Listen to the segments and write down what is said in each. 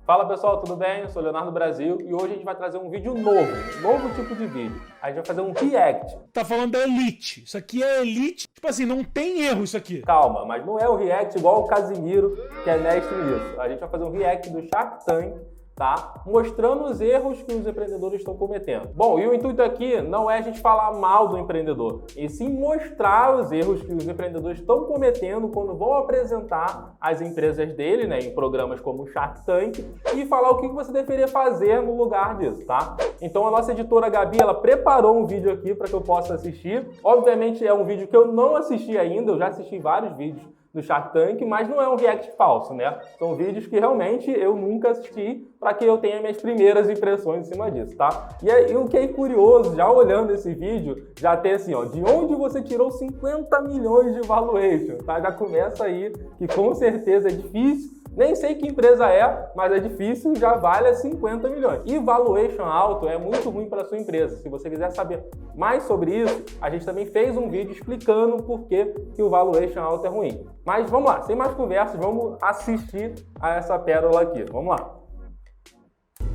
Fala pessoal, tudo bem? Eu sou Leonardo Brasil e hoje a gente vai trazer um vídeo novo, um novo tipo de vídeo. A gente vai fazer um react. Tá falando da Elite. Isso aqui é Elite. Tipo assim, não tem erro isso aqui. Calma, mas não é o react igual o Casimiro, que é mestre nisso. A gente vai fazer um react do Shark Tank, tá? Mostrando os erros que os empreendedores estão cometendo. Bom, e o intuito aqui não é a gente falar mal do empreendedor, e sim mostrar os erros que os empreendedores estão cometendo quando vão apresentar as empresas dele, né, em programas como o Shark Tank, e falar o que você deveria fazer no lugar disso, tá? Então a nossa editora Gabi, ela preparou um vídeo aqui para que eu possa assistir. Obviamente é um vídeo que eu não assisti ainda, eu já assisti vários vídeos do Shark Tank, mas não é um react falso, né? São vídeos que realmente eu nunca assisti para que eu tenha minhas primeiras impressões em cima disso, tá? E o que é curioso, já olhando esse vídeo, já tem assim, ó, de onde você tirou 50 milhões de valuation, tá? Já começa aí, que com certeza é difícil. Nem sei que empresa é, mas é difícil, já vale 50 milhões. E valuation alto é muito ruim para a sua empresa. Se você quiser saber mais sobre isso, a gente também fez um vídeo explicando por que o valuation alto é ruim. Mas vamos lá, sem mais conversas, vamos assistir a essa pérola aqui. Vamos lá.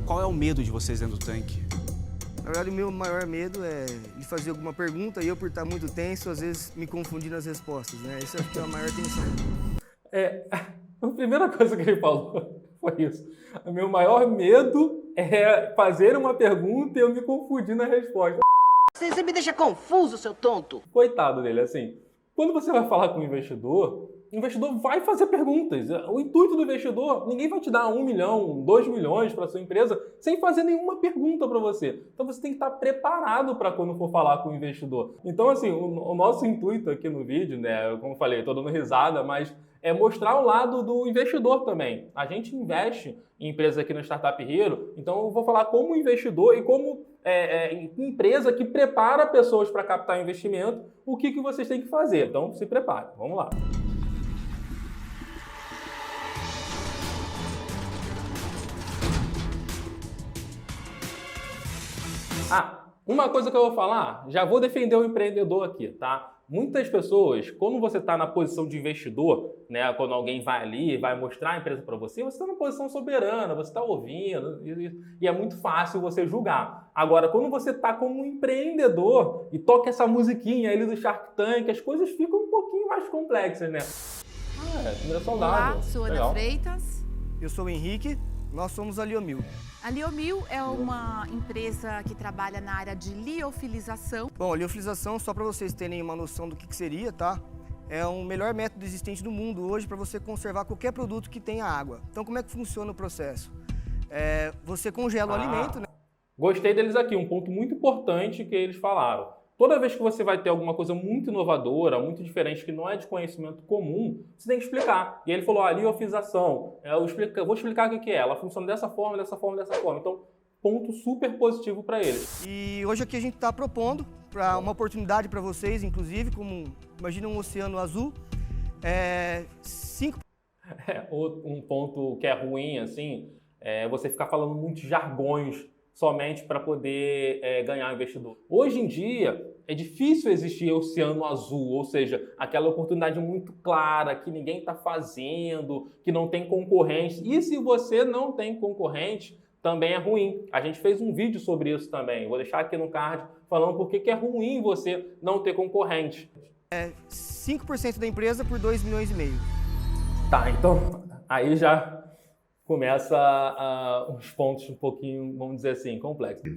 Qual é o medo de vocês dentro do tanque? Na verdade, o meu maior medo é de fazer alguma pergunta e eu, por estar muito tenso, às vezes me confundir nas respostas, né? Isso acho que é a maior tensão. A primeira coisa que ele falou foi isso. O meu maior medo é fazer uma pergunta e eu me confundir na resposta. Você me deixa confuso, seu tonto. Coitado dele, assim. Quando você vai falar com o investidor vai fazer perguntas. O intuito do investidor, ninguém vai te dar 1 milhão, 2 milhões para sua empresa sem fazer nenhuma pergunta para você. Então você tem que estar preparado para quando for falar com o investidor. Então, assim, o nosso intuito aqui no vídeo, né, como eu falei, estou dando risada, mas é mostrar o lado do investidor também. A gente investe em empresas aqui no Startup Hero, então eu vou falar como investidor e como empresa que prepara pessoas para captar investimento, o que vocês têm que fazer. Então se prepare, vamos lá. Uma coisa que eu vou falar, já vou defender o empreendedor aqui, tá? Muitas pessoas, quando você está na posição de investidor, né, quando alguém vai ali, vai mostrar a empresa para você está na posição soberana, você está ouvindo e é muito fácil você julgar. Agora, quando você está como empreendedor e toca essa musiquinha ali do Shark Tank, as coisas ficam um pouquinho mais complexas, né? Primeira saudável. Olá, sou Ana Freitas. Eu sou o Henrique, nós somos a Liomil. A Liomil é uma empresa que trabalha na área de liofilização. Bom, a liofilização, só para vocês terem uma noção do que seria, tá? É o melhor método existente do mundo hoje para você conservar qualquer produto que tenha água. Então, como é que funciona o processo? Você congela o alimento, né? Gostei deles aqui, um ponto muito importante que eles falaram. Toda vez que você vai ter alguma coisa muito inovadora, muito diferente, que não é de conhecimento comum, você tem que explicar. E ele falou, a liofilização, vou explicar o que é. Ela funciona dessa forma, dessa forma, dessa forma. Então, ponto super positivo para eles. E hoje aqui a gente está propondo para uma oportunidade para vocês, inclusive, como imagina um oceano azul, Um ponto que é ruim, assim, é você ficar falando muitos jargões somente para poder ganhar investidor. Hoje em dia, é difícil existir oceano azul, ou seja, aquela oportunidade muito clara que ninguém está fazendo, que não tem concorrente. E se você não tem concorrente, também é ruim. A gente fez um vídeo sobre isso também. Vou deixar aqui no card falando por que é ruim você não ter concorrente. 5% da empresa por 2,5 milhões. Tá, então aí já começa uns pontos um pouquinho, vamos dizer assim, complexos.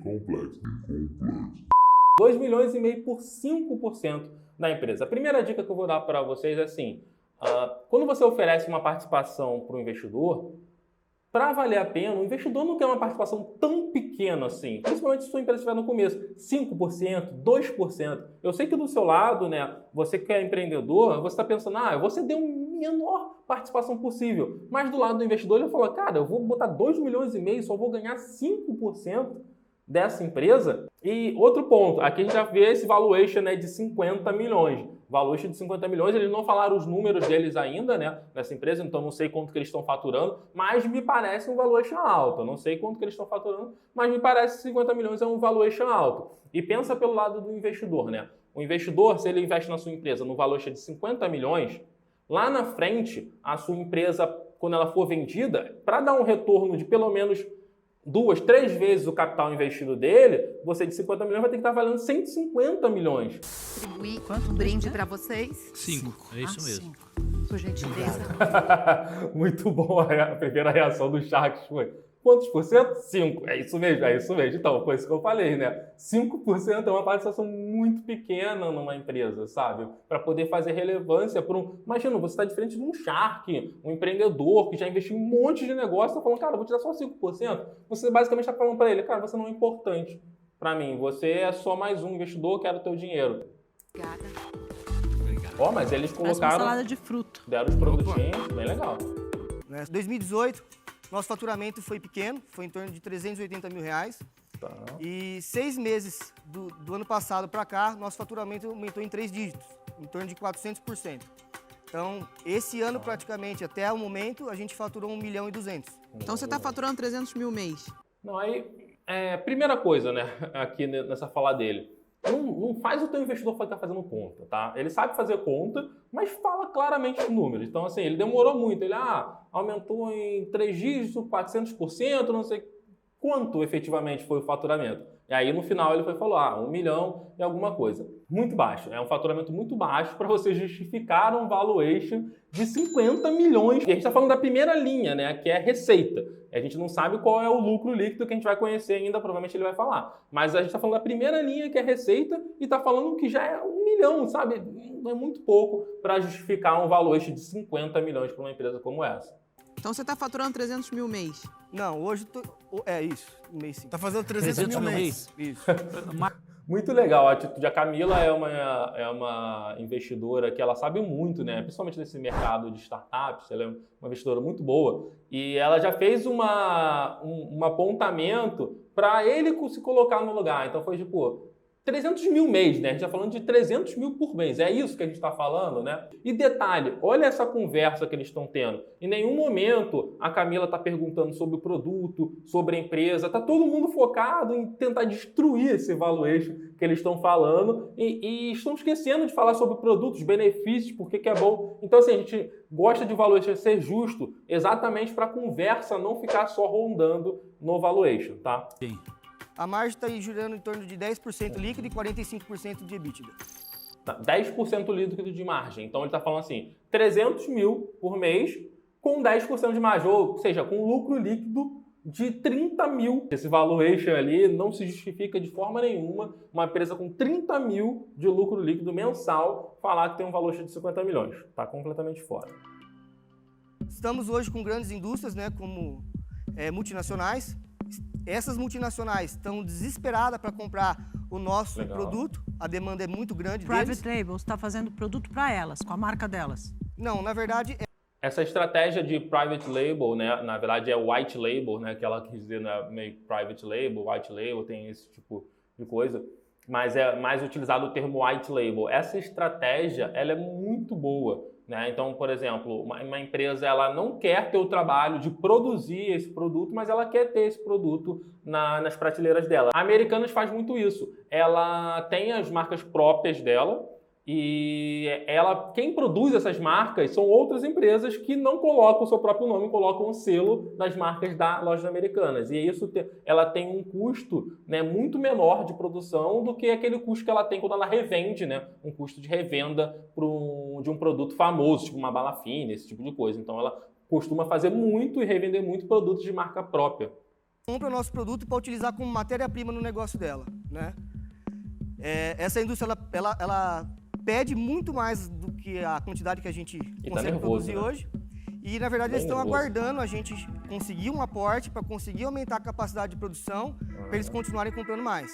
2,5 milhões por 5% da empresa. A primeira dica que eu vou dar para vocês é assim, quando você oferece uma participação para o investidor, para valer a pena, o investidor não quer uma participação tão pequena assim, principalmente se a sua empresa estiver no começo, 5%, 2%. Eu sei que do seu lado, né, você que é empreendedor, você está pensando, eu vou ceder uma menor participação possível. Mas do lado do investidor, ele fala, cara, eu vou botar 2,5 milhões, só vou ganhar 5% dessa empresa. E outro ponto, aqui a gente já vê esse valuation, né, de 50 milhões. Valuation de 50 milhões, eles não falaram os números deles ainda, né, nessa empresa, então não sei quanto que eles estão faturando, mas me parece um valuation alto. Eu não sei quanto que eles estão faturando, mas me parece que 50 milhões é um valuation alto. E pensa pelo lado do investidor, né? O investidor, se ele investe na sua empresa no valuation de 50 milhões, lá na frente, a sua empresa quando ela for vendida, para dar um retorno de pelo menos 2, 3 vezes o capital investido dele, você de 50 milhões vai ter que estar valendo 150 milhões. Distribuir um brinde para vocês. 5. É isso mesmo. Por gentileza. Muito bom, a primeira reação do Sharks foi: quantos por cento? 5. É isso mesmo, é isso mesmo. Então, foi isso que eu falei, né? 5% é uma participação muito pequena numa empresa, sabe? Para poder fazer relevância para um... Imagina, você está diferente de um Shark, um empreendedor que já investiu em um monte de negócio, está falando, cara, eu vou tirar só 5%. Você basicamente está falando para ele, cara, você não é importante para mim. Você é só mais um investidor, quero o teu dinheiro. Obrigada. Ó, mas eles Parece uma colocaram... salada de fruta. Deram os produtinhos, bem legal. Né? 2018, nosso faturamento foi pequeno, foi em torno de 380 mil reais. Tá. E 6 meses do ano passado para cá, nosso faturamento aumentou em 3 dígitos, em torno de 400%. Então, esse ano praticamente, até o momento, a gente faturou 1 milhão e 200. Então você está faturando 300 mil mês. Não, aí, primeira coisa, né, aqui nessa fala dele, não faz o teu investidor ficar fazendo conta, tá? Ele sabe fazer conta, mas fala claramente os números. Então, assim, ele demorou muito. Ele, aumentou em 3 dígitos, 400%, não sei quanto efetivamente foi o faturamento. E aí, no final, ele falou, 1 milhão e alguma coisa. Muito baixo. É um faturamento muito baixo para você justificar um valuation de 50 milhões. E a gente está falando da primeira linha, né, que é receita. A gente não sabe qual é o lucro líquido que a gente vai conhecer ainda, provavelmente ele vai falar. Mas a gente está falando da primeira linha, que é receita, e está falando que já é 1 milhão, sabe? É muito pouco para justificar um valuation de 50 milhões para uma empresa como essa. Então você está faturando 300 mil mês. Não, hoje... É isso, um mês sim. Tá fazendo 300 mil mês. Isso. Muito legal a atitude. A Camila é uma investidora que ela sabe muito, né? Principalmente nesse mercado de startups. Ela é uma investidora muito boa. E ela já fez um apontamento para ele se colocar no lugar. Então foi tipo 300 mil mês, né? A gente está falando de 300 mil por mês. É isso que a gente está falando, né? E detalhe, olha essa conversa que eles estão tendo. Em nenhum momento a Camila está perguntando sobre o produto, sobre a empresa. Está todo mundo focado em tentar destruir esse valuation que eles estão falando e estão esquecendo de falar sobre produtos, benefícios, por que é bom. Então, assim, a gente gosta de valuation ser justo exatamente para a conversa não ficar só rondando no valuation, tá? Sim. A margem está girando em torno de 10% líquido e 45% de EBITDA. 10% líquido de margem. Então ele está falando assim, 300 mil por mês com 10% de margem, ou seja, com lucro líquido de 30 mil. Esse valuation ali não se justifica de forma nenhuma uma empresa com 30 mil de lucro líquido mensal falar que tem um valuation de 50 milhões. Está completamente fora. Estamos hoje com grandes indústrias, né, como multinacionais. Essas multinacionais estão desesperadas para comprar o nosso produto. A demanda é muito grande deles. Private Label, você está fazendo produto para elas, com a marca delas. Não, na verdade... Essa estratégia de private label, né, na verdade é white label, né, que ela quis dizer, né, meio private label, white label, tem esse tipo de coisa, mas é mais utilizado o termo white label. Essa estratégia, ela é muito boa, né? Então, por exemplo, uma empresa ela não quer ter o trabalho de produzir esse produto, mas ela quer ter esse produto nas prateleiras dela. A Americanas faz muito isso. Ela tem as marcas próprias dela, e quem produz essas marcas são outras empresas que não colocam o seu próprio nome, colocam o selo das marcas da Lojas Americanas. E isso ela tem um custo, né, muito menor de produção do que aquele custo que ela tem quando ela revende, né, um custo de revenda de um produto famoso, tipo uma bala fina, esse tipo de coisa. Então ela costuma fazer muito e revender muito produtos de marca própria. Compra o nosso produto para utilizar como matéria-prima no negócio dela, né? Essa indústria, ela pede muito mais do que a quantidade que a gente consegue produzir hoje. E, na verdade, eles estão aguardando a gente conseguir um aporte para conseguir aumentar a capacidade de produção para eles continuarem comprando mais.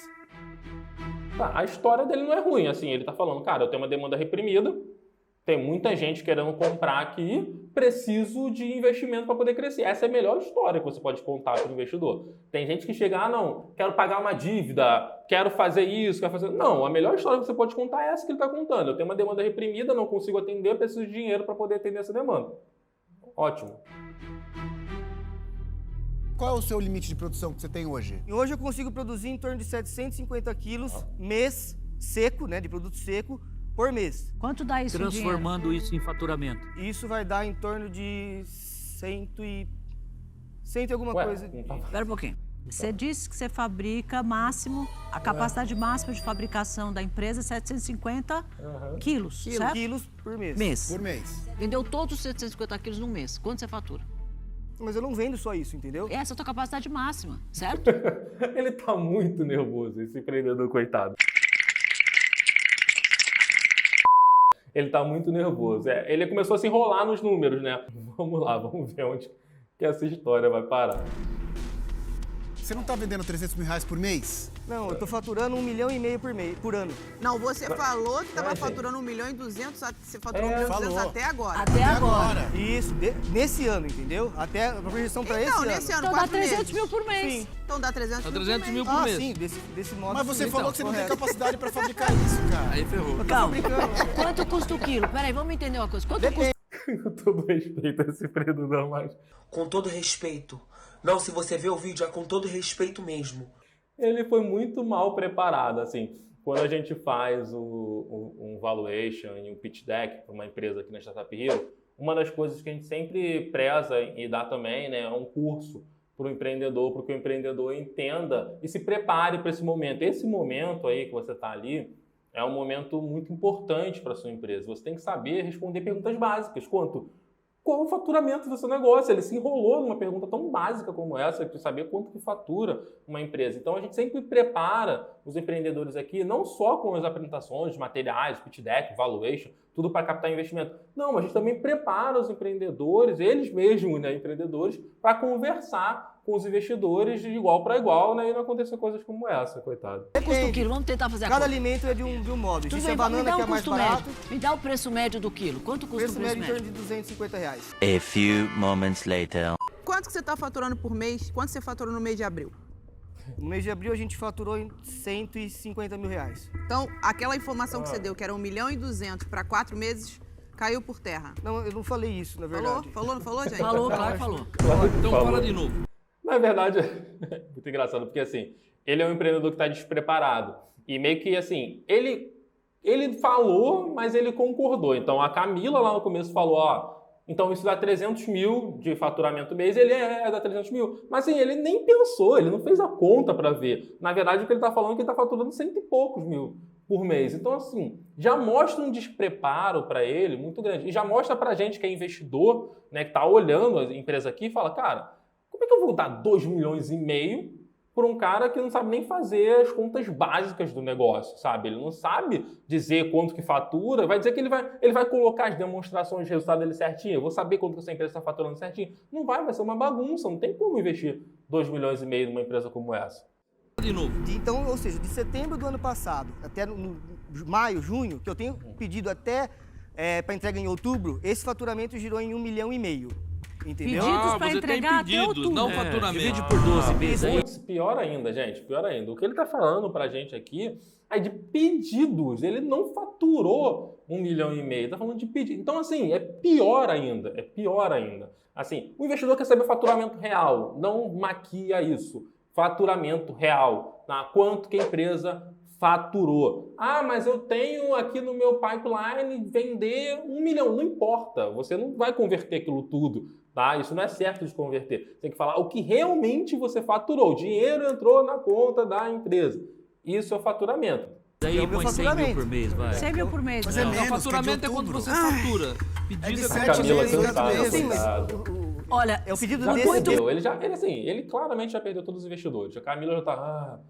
Tá, a história dele não é ruim, assim, ele tá falando, cara, eu tenho uma demanda reprimida, tem muita gente querendo comprar aqui, preciso de investimento para poder crescer. Essa é a melhor história que você pode contar para o investidor. Tem gente que chega, não, quero pagar uma dívida, quero fazer isso, quero fazer... Não, a melhor história que você pode contar é essa que ele está contando. Eu tenho uma demanda reprimida, não consigo atender, preciso de dinheiro para poder atender essa demanda. Ótimo. Qual é o seu limite de produção que você tem hoje? E hoje eu consigo produzir em torno de 750 quilos mês seco, né, de produto seco, por mês. Quanto dá isso Transformando isso em faturamento. Isso vai dar em torno de 100 e alguma Ué, coisa. não tá- Espera um pouquinho. Você disse que você fabrica máximo, a capacidade máxima de fabricação da empresa é 750 quilos, certo? Quilos por mês. Por mês. Vendeu todos os 750 quilos num mês. Quanto você fatura? Mas eu não vendo só isso, entendeu? Essa é a tua capacidade máxima, certo? Ele tá muito nervoso, esse empreendedor, coitado. Ele tá muito nervoso. Ele começou a se enrolar nos números, né? Vamos lá, vamos ver onde que essa história vai parar. Você não tá vendendo 300 mil reais por mês? Não, eu tô faturando 1,5 milhão por ano. Não, você falou que estava faturando 1,2 milhão, você faturou 1,2 milhão falou. até agora. Até agora. Isso, nesse ano, entendeu? Até a projeção pra esse Então, ano. nesse ano, Então dá 4 300 meses. mil por mês. Sim. Então dá 300 mil por mês. por mês. Sim, desse modo. Mas você sim. falou que você não tem correto. capacidade pra fabricar isso, cara. Aí ferrou. Calma. Quanto custa o quilo? Peraí, vamos entender uma coisa. Quanto custa? Com todo respeito a esse empreendedor, mas Com todo respeito. Não, se você ver o vídeo, é com todo respeito mesmo. ele foi muito mal preparado, assim. Quando a gente faz um valuation e um pitch deck para uma empresa aqui na Startup Hero, uma das coisas que a gente sempre preza e dá também, né, é um curso para o empreendedor, para que o empreendedor entenda e se prepare para esse momento. Esse momento aí que você está ali é um momento muito importante para a sua empresa. Você tem que saber responder perguntas básicas. Qual o faturamento do seu negócio? Ele se enrolou numa pergunta tão básica como essa, de saber quanto que fatura uma empresa. Então, a gente sempre prepara os empreendedores aqui, não só com as apresentações, materiais, pitch deck, valuation, tudo para captar investimento. Não, a gente também prepara os empreendedores, eles mesmos, né, empreendedores, para conversar com os investidores de igual para igual, né, e não acontecer coisas como essa, coitado. Quanto custa o quilo? Vamos tentar fazer a Cada conta. alimento é de um modo. Tudo Existe bem, a me banana dá que um é mais custo barato. médio. Me dá o preço médio do quilo. Quanto custa Preço o preço médio em médio? torno de R$250. A few moments later. Quanto que você está faturando por mês? Quanto você faturou no mês de abril? No mês de abril a gente faturou em R$150 mil. Então, aquela informação que você deu, que era 1,2 milhão para 4 meses, caiu por terra. Não, eu não falei isso, na verdade. Falou, não falou, gente? Falou, claro que falou. Então fala de novo. Na verdade, é muito engraçado, porque assim, ele é um empreendedor que está despreparado. E meio que assim, ele falou, mas ele concordou. Então a Camila lá no começo falou, ó, então isso dá 300 mil de faturamento mês, ele dá 300 mil. Mas assim, ele nem pensou, ele não fez a conta para ver. Na verdade, o que ele está falando é que ele está faturando 100 e poucos mil por mês. Então assim, já mostra um despreparo para ele muito grande. E já mostra para a gente que é investidor, né, que está olhando a empresa aqui e fala, cara, como é que eu vou dar 2,5 milhões por um cara que não sabe nem fazer as contas básicas do negócio, sabe? Ele não sabe dizer quanto que fatura, vai dizer que ele vai colocar as demonstrações de resultado dele certinho, eu vou saber quanto que essa empresa está faturando certinho. Não vai ser uma bagunça, não tem como investir 2,5 milhões numa empresa como essa. De novo. Então, ou seja, de setembro do ano passado até no maio, junho, que eu tenho pedido até para entrega em outubro, esse faturamento girou em 1,5 milhão. Entendeu? Pedidos para você entregar tem até pedidos, outubro. não faturamento. Divide por 12 meses aí. Putz, pior ainda, gente, pior ainda. O que ele está falando pra gente aqui é de pedidos. Ele não faturou 1,5 milhão. Está falando de pedidos. Então, assim, é pior ainda. Assim, o investidor quer saber faturamento real. Não maquia isso. Faturamento real. Tá? Quanto que a empresa faturou. Ah, mas eu tenho aqui no meu pipeline vender 1 milhão. Não importa. Você não vai converter aquilo tudo. Tá? Isso não é certo de converter. Você tem que falar o que realmente você faturou. O dinheiro entrou na conta da empresa. Isso é o faturamento. Daí É o meu põe 100 mil faturamento. por mês, vai. 100 mil por mês. Mas né? é Não, menos, faturamento que é é de quando outubro. você fatura. Pedido de é sete quando Camila meses, cansada, meses. Sim, mas coitada. Olha, é o pedido Já desse. perdeu. Ele claramente já perdeu todos os investidores. A Camila já tá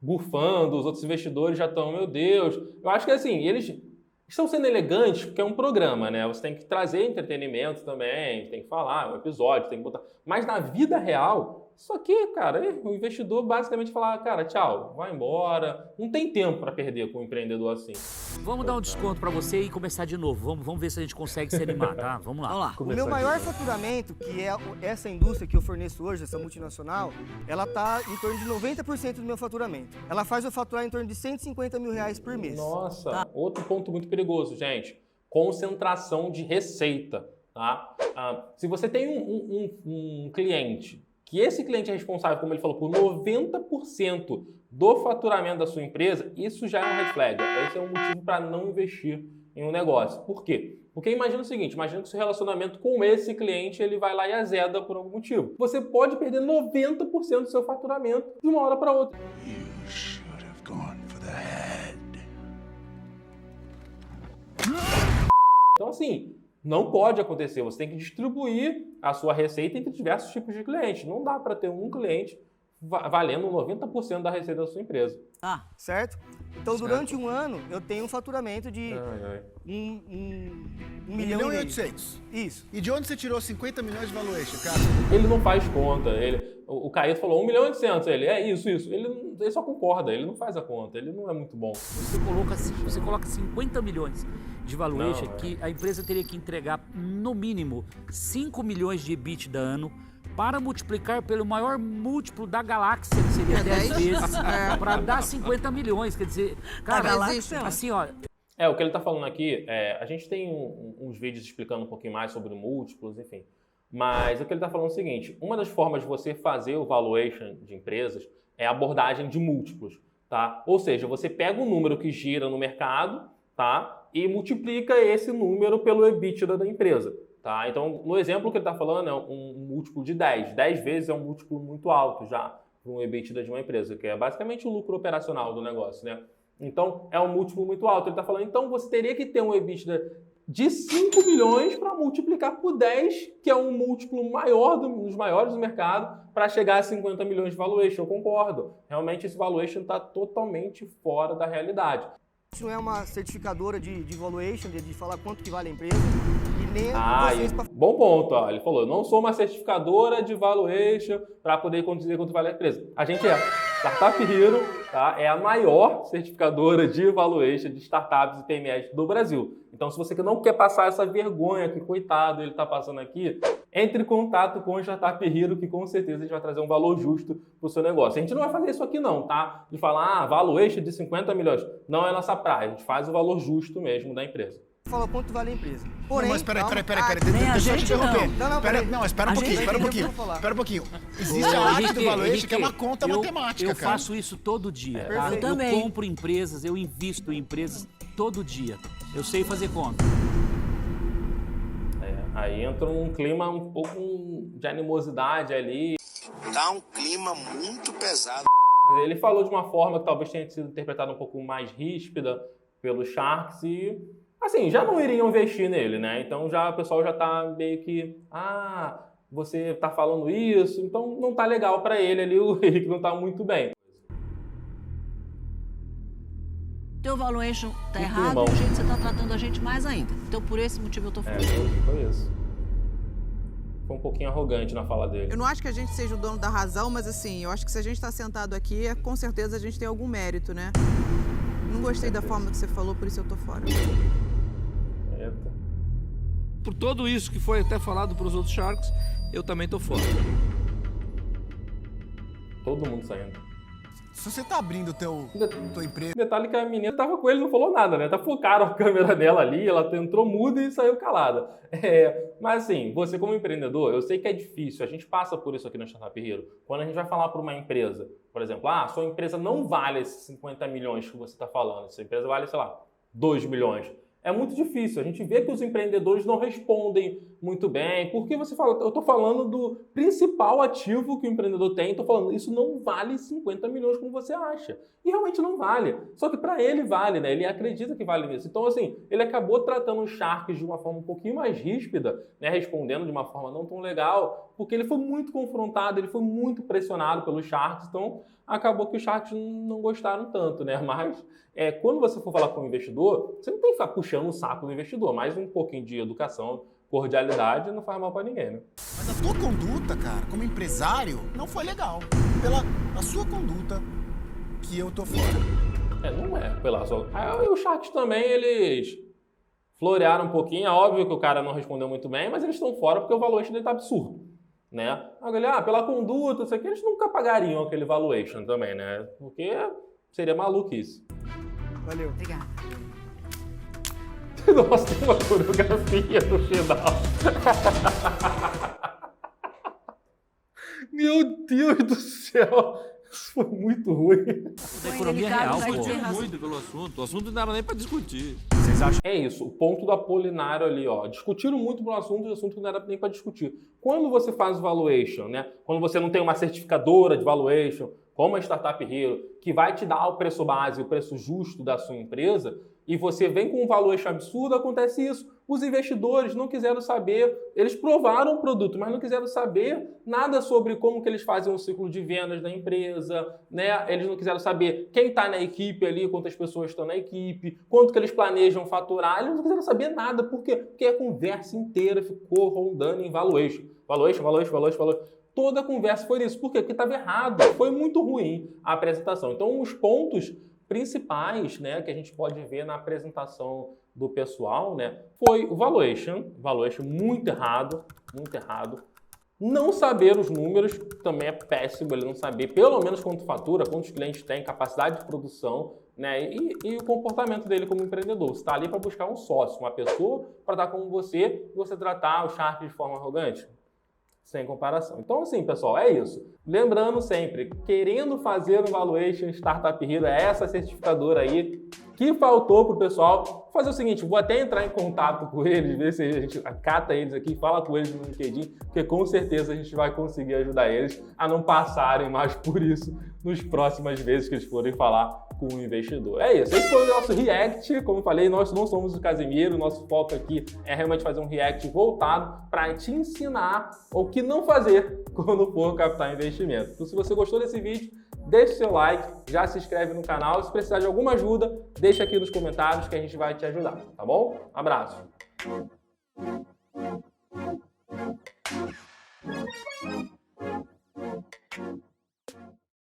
bufando, os outros investidores já estão, meu Deus. Eu acho que assim, eles estão sendo elegantes porque é um programa, né? Você tem que trazer entretenimento também, tem que falar, é um episódio, tem que botar. Mas na vida real, isso aqui, cara, o investidor basicamente fala, cara, tchau, vai embora. Não tem tempo para perder com um empreendedor assim. vamos dar um desconto pra você e começar de novo. Vamos ver se a gente consegue se animar, tá? Vamos lá. Vamos lá. O meu maior faturamento, que é essa indústria que eu forneço hoje, essa multinacional, ela está em torno de 90% do meu faturamento. Ela faz eu faturar em torno de 150 mil reais por mês. Nossa, outro ponto muito perigoso, gente. Concentração de receita, tá? Se você tem um cliente, que esse cliente é responsável, como ele falou, por 90% do faturamento da sua empresa, isso já é um red flag. Esse é um motivo para não investir em um negócio. Por quê? Porque imagina o seguinte, imagina que o seu relacionamento com esse cliente ele vai lá e azeda por algum motivo. Você pode perder 90% do seu faturamento de uma hora para outra. Então assim, não pode acontecer. Você tem que distribuir a sua receita entre diversos tipos de clientes. Não dá para ter um cliente valendo 90% da receita da sua empresa. Certo? Então, durante um ano, eu tenho um faturamento de 1 milhão e 800. Isso. E de onde você tirou 50 milhões de valuation, cara? Ele não faz conta. O Caíto falou 1 milhão e 800. Ele, isso. Ele só concorda, ele não faz a conta. Ele não é muito bom. Você coloca 50 milhões de valuation que a empresa teria que entregar, no mínimo, 5 milhões de EBITDA ano para multiplicar pelo maior múltiplo da galáxia, que seria 10 vezes, para dar 50 milhões. Quer dizer, cara, assim, ó... O que ele está falando aqui, a gente tem uns vídeos explicando um pouquinho mais sobre múltiplos, enfim. Mas o que ele está falando é o seguinte, uma das formas de você fazer o valuation de empresas é a abordagem de múltiplos, tá? Ou seja, você pega um número que gira no mercado, tá? E multiplica esse número pelo EBITDA da empresa. Tá? Então, no exemplo que ele está falando, é um múltiplo de 10. 10 vezes é um múltiplo muito alto já para um EBITDA de uma empresa, que é basicamente o lucro operacional do negócio, né? Então, é um múltiplo muito alto. Ele está falando, então você teria que ter um EBITDA de 5 milhões para multiplicar por 10, que é um múltiplo maior, dos maiores do mercado, para chegar a 50 milhões de valuation. Eu concordo. Realmente, esse valuation está totalmente fora da realidade. Isso não é uma certificadora de valuation, de falar quanto que vale a empresa. Bom ponto, ó. Ele falou, eu não sou uma certificadora de valuation para poder dizer quanto vale a empresa. A gente é. Startup Hero, tá? É a maior certificadora de valuation de startups e PMEs do Brasil. Então, se você não quer passar essa vergonha que, coitado, ele está passando aqui, entre em contato com o Startup Hero, que com certeza a gente vai trazer um valor justo para o seu negócio. A gente não vai fazer isso aqui não, tá? De falar, valuation de 50 milhões. Não é a nossa praia. A gente faz o valor justo mesmo da empresa. Fala quanto vale a empresa. Porém, não, mas peraí, deixa eu te interromper. Não, espera um pouquinho. Existe a arte do valuation, que é uma conta matemática, eu faço isso todo dia. Tá? Eu compro empresas, eu invisto em empresas todo dia. Eu sei fazer conta. Aí entra um clima um pouco de animosidade ali. Tá um clima muito pesado. Ele falou de uma forma que talvez tenha sido interpretada um pouco mais ríspida pelos Sharks e... assim, já não iriam investir nele, né? Então o pessoal já tá meio que... você tá falando isso, então não tá legal para ele ali, o Henrique não tá muito bem. Teu valuation tá errado e o jeito que você tá tratando a gente mais ainda. Então por esse motivo eu tô falando. Foi isso. Foi um pouquinho arrogante na fala dele. Eu não acho que a gente seja o dono da razão, mas assim, eu acho que se a gente tá sentado aqui, com certeza a gente tem algum mérito, né? Não gostei da forma que você falou, por isso eu tô fora. Por tudo isso que foi até falado para os outros Sharks, eu também tô fora. Todo mundo saindo. Se você tá abrindo tua empresa... Detalhe que a menina tava com ele e não falou nada, né? Focaram a câmera dela ali, ela entrou muda e saiu calada. Mas assim, você como empreendedor, eu sei que é difícil, a gente passa por isso aqui na Startup Hero. Quando a gente vai falar para uma empresa, por exemplo, sua empresa não vale esses 50 milhões que você está falando, sua empresa vale, sei lá, 2 milhões. É muito difícil, a gente vê que os empreendedores não respondem muito bem, porque você fala, eu estou falando do principal ativo que o empreendedor tem, estou falando, isso não vale 50 milhões como você acha. E realmente não vale, só que para ele vale, né? Ele acredita que vale isso. Então assim, ele acabou tratando os Sharks de uma forma um pouquinho mais ríspida, né? Respondendo de uma forma não tão legal, porque ele foi muito confrontado, ele foi muito pressionado pelos Sharks, então acabou que os Sharks não gostaram tanto, né? Mas quando você for falar com o investidor, você não tem que ficar puxando o saco do investidor, mais um pouquinho de educação, cordialidade não faz mal pra ninguém, né? Mas a tua conduta, cara, como empresário, não foi legal. Pela sua conduta que eu tô fora. Não é pela sua... E os Sharks também, eles florearam um pouquinho. É óbvio que o cara não respondeu muito bem, mas eles estão fora porque o valuation dele tá absurdo, né? Pela conduta, isso aqui, eles nunca pagariam aquele valuation também, né? Porque seria maluquice. Valeu. Obrigada. Nossa, tem uma coreografia no final. Meu Deus do céu. Foi muito ruim. Da economia real, pô. Discutiram muito pelo assunto. O assunto não era nem pra discutir. Vocês acham? É isso, o ponto do Apolinário ali, ó. Discutiram muito pelo assunto e o assunto não era nem para discutir. Quando você faz o valuation, né? Quando você não tem uma certificadora de valuation, como a Startup Hero, que vai te dar o preço base, o preço justo da sua empresa, e você vem com um valuation absurdo, acontece isso. Os investidores não quiseram saber, eles provaram o produto, mas não quiseram saber nada sobre como que eles fazem o ciclo de vendas da empresa, né? Eles não quiseram saber quem está na equipe ali, quantas pessoas estão na equipe, quanto que eles planejam faturar, eles não quiseram saber nada. Por quê? Porque a conversa inteira ficou rondando em valuation. Valuation. Toda a conversa foi isso. Por quê? Porque estava errado. Foi muito ruim a apresentação. Então, os pontos principais, né, que a gente pode ver na apresentação do pessoal, né, foi o valuation muito errado. Não saber os números também é péssimo, ele não saber pelo menos quanto fatura, quantos clientes tem, capacidade de produção, né, e o comportamento dele como empreendedor. Você está ali para buscar um sócio, uma pessoa para estar com você e você tratar o Shark de forma arrogante. Sem comparação. Então, assim, pessoal, é isso. Lembrando sempre, querendo fazer um valuation Startup Hero, é essa certificadora aí que faltou pro pessoal. Vou fazer o seguinte, vou até entrar em contato com eles, ver se a gente acata eles aqui, fala com eles no LinkedIn, porque com certeza a gente vai conseguir ajudar eles a não passarem mais por isso nas próximas vezes que eles forem falar com o investidor. É isso, esse foi o nosso react. Como eu falei, nós não somos o Casimiro, nosso foco aqui é realmente fazer um react voltado para te ensinar o que não fazer quando for captar investimento. Então, se você gostou desse vídeo, deixe seu like, já se inscreve no canal. Se precisar de alguma ajuda, deixa aqui nos comentários que a gente vai te ajudar, tá bom? Abraço!